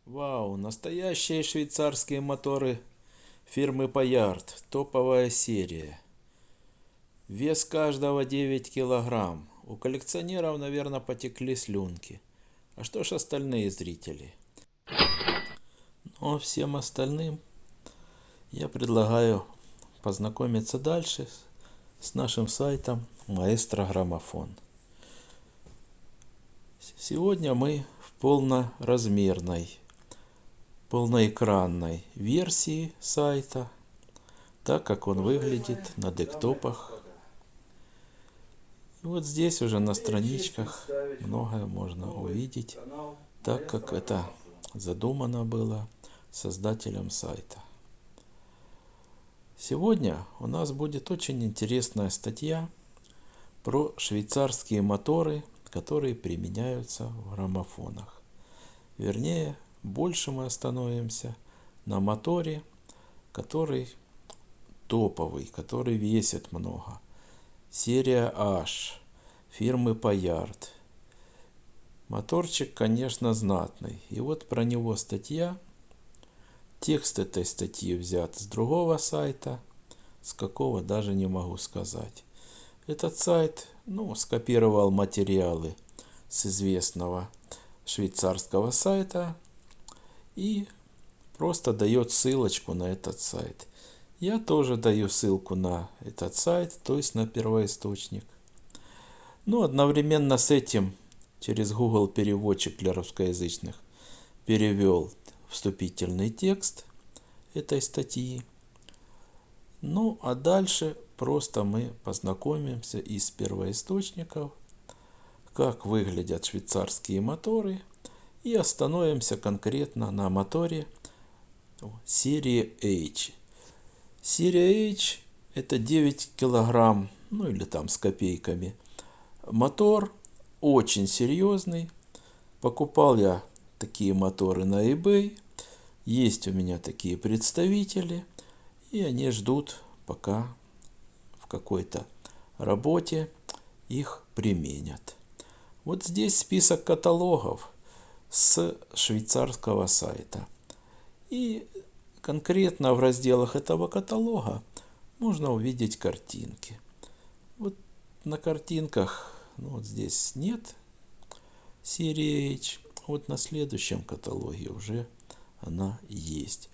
Вау, настоящие швейцарские моторы фирмы Payard. Топовая серия. Вес каждого 9 килограмм. У коллекционеров, наверное, потекли слюнки. А что ж остальные зрители? Но всем остальным я предлагаю познакомиться дальше с нашим сайтом Маэстро Граммофон. Сегодня мы в полноэкранной версии сайта, так как он выглядит на десктопах. И вот здесь уже на страничках многое можно увидеть, так как это задумано было создателем сайта. Сегодня у нас будет очень интересная статья про швейцарские моторы, которые применяются в граммофонах. Вернее, больше мы остановимся на моторе, который топовый, который весит много. Серия H фирмы Payard. Моторчик, конечно, знатный. И вот про него статья. Текст этой статьи взят с другого сайта, с какого даже не могу сказать. Этот сайт, скопировал материалы с известного швейцарского сайта и просто дает ссылочку на этот сайт. Я тоже даю ссылку на этот сайт, то есть на первоисточник. Одновременно с этим через Google переводчик для русскоязычных перевел вступительный текст этой статьи. А дальше просто мы познакомимся из первоисточников, как выглядят швейцарские моторы, и остановимся конкретно на моторе серии H. Серия H это 9 килограмм, или там с копейками. Мотор очень серьезный. Покупал я такие моторы на eBay. Есть у меня такие представители. И они ждут, пока в какой-то работе их применят. Вот здесь список каталогов с швейцарского сайта. И конкретно в разделах этого каталога можно увидеть картинки. Вот на картинках, вот здесь нет серии H. Вот на следующем каталоге уже она есть.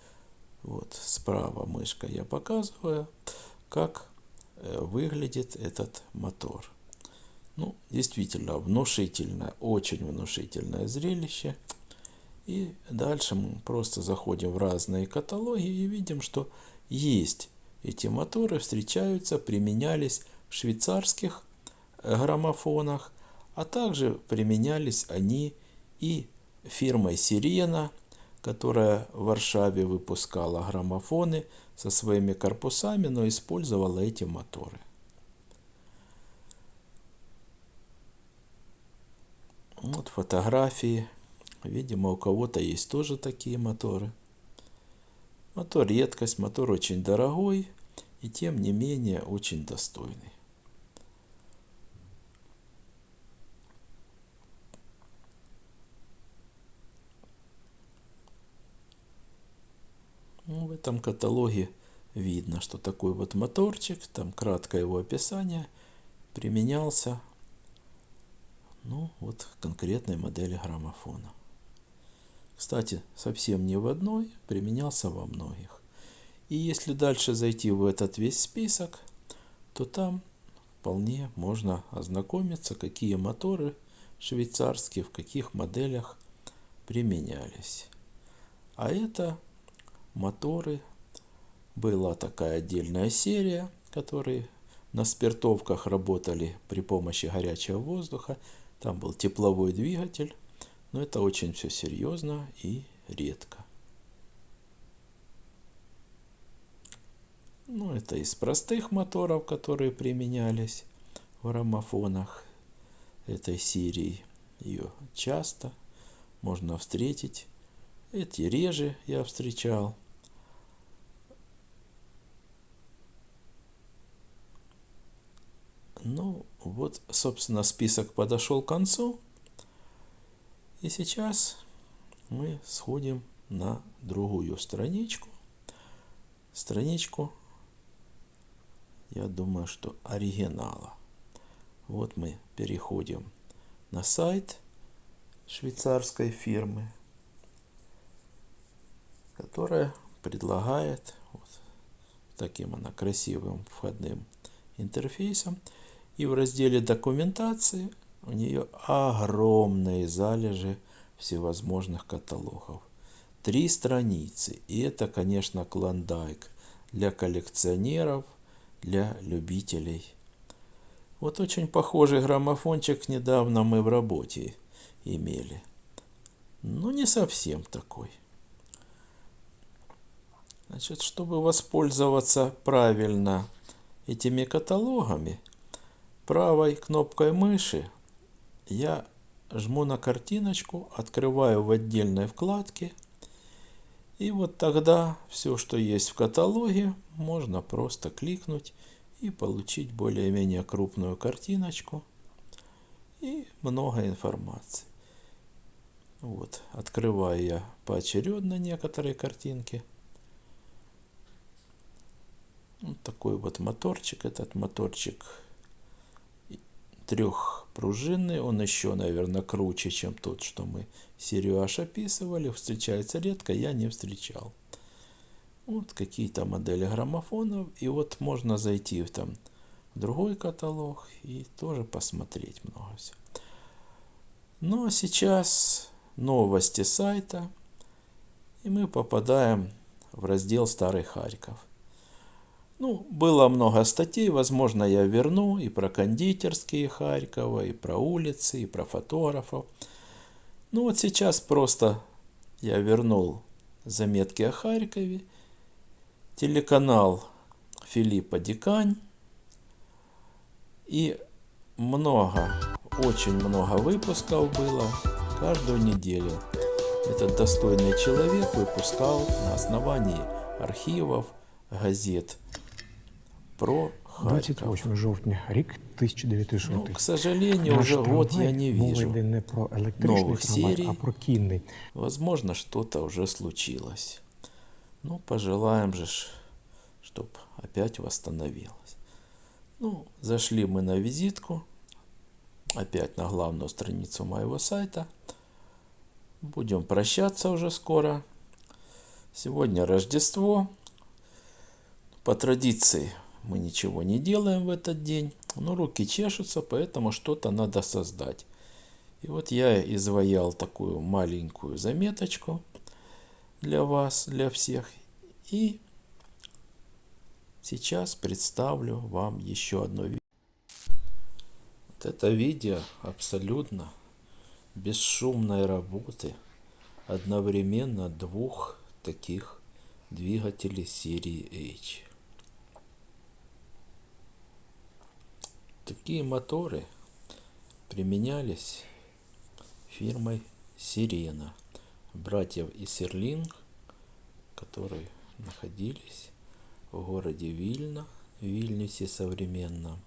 Вот справа мышкой я показываю, как выглядит этот мотор. Действительно внушительное, очень внушительное зрелище. И дальше мы просто заходим в разные каталоги и видим, что есть эти моторы, встречаются, применялись в швейцарских граммофонах, а также применялись они и фирмой Sirena, которая в Варшаве выпускала граммофоны со своими корпусами, но использовала эти моторы. Вот фотографии. Видимо, у кого-то есть тоже такие моторы. Мотор редкость, мотор очень дорогой и тем не менее очень достойный. В этом каталоге видно, что такой вот моторчик, там краткое его описание, применялся конкретной модели граммофона. Кстати, совсем не в одной, применялся во многих. И если дальше зайти в этот весь список, то там вполне можно ознакомиться, какие моторы швейцарские, в каких моделях применялись. А это моторы, была такая отдельная серия, которые на спиртовках работали при помощи горячего воздуха. Там был тепловой двигатель, но это очень все серьезно и редко. Это из простых моторов, которые применялись в граммофонах этой серии. Ее часто можно встретить. Эти реже я встречал. Вот, собственно, список подошел к концу. И сейчас мы сходим на другую страничку. Страничку, я думаю, что оригинала. Вот мы переходим на сайт швейцарской фирмы, которая предлагает вот таким она красивым входным интерфейсом. И в разделе документации у нее огромные залежи всевозможных каталогов. 3 страницы. И это, конечно, клондайк для коллекционеров, для любителей. Вот очень похожий граммофончик недавно мы в работе имели. Но не совсем такой. Значит, чтобы воспользоваться правильно этими каталогами, правой кнопкой мыши я жму на картиночку, открываю в отдельной вкладке. И вот тогда все, что есть в каталоге, можно просто кликнуть и получить более-менее крупную картиночку и много информации. Вот, открываю я поочередно некоторые картинки. Вот такой вот моторчик. Этот моторчик трехпружинный. Он еще, наверное, круче, чем тот, что мы серию H описывали. Встречается редко, я не встречал. Вот какие-то модели граммофонов. И вот можно зайти там в другой каталог и тоже посмотреть много всего. Ну а сейчас новости сайта. И мы попадаем в раздел «Старый Харьков». Ну, было много статей, возможно, я верну и про кондитерские Харькова, и про улицы, и про фотографов. Ну, вот сейчас просто я вернул заметки о Харькове, телеканал Филиппа Дикань, и очень много выпусков было каждую неделю. Этот достойный человек выпускал на основании архивов, газет про Харків. 28 жовтня, рік 1900. Ну, к сожалению, Наш уже год трамвай, я не мова вижу йде не про електричний новых трамвай, серий. а про кінний. Возможно, что-то уже случилось. Ну, пожелаем же, чтобы опять восстановилось. Ну, зашли мы на визитку. Опять на главную страницу моего сайта. Будем прощаться уже скоро. Сегодня Рождество. По традиции мы ничего не делаем в этот день. Но руки чешутся, поэтому что-то надо создать. И вот я изваял такую маленькую заметочку для вас, для всех. И сейчас представлю вам еще одно видео. Вот это видео абсолютно бесшумной работы одновременно 2 таких двигателей серии H. Такие моторы применялись фирмой Сирена, братьев Исерлинг, которые находились в городе Вильна, в Вильнюсе современном,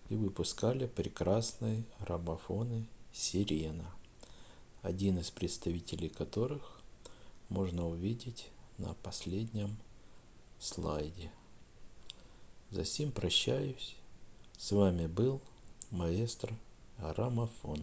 и выпускали прекрасные граммофоны Сирена, один из представителей которых можно увидеть на последнем слайде. За сим прощаюсь. С вами был маэстро Граммофон.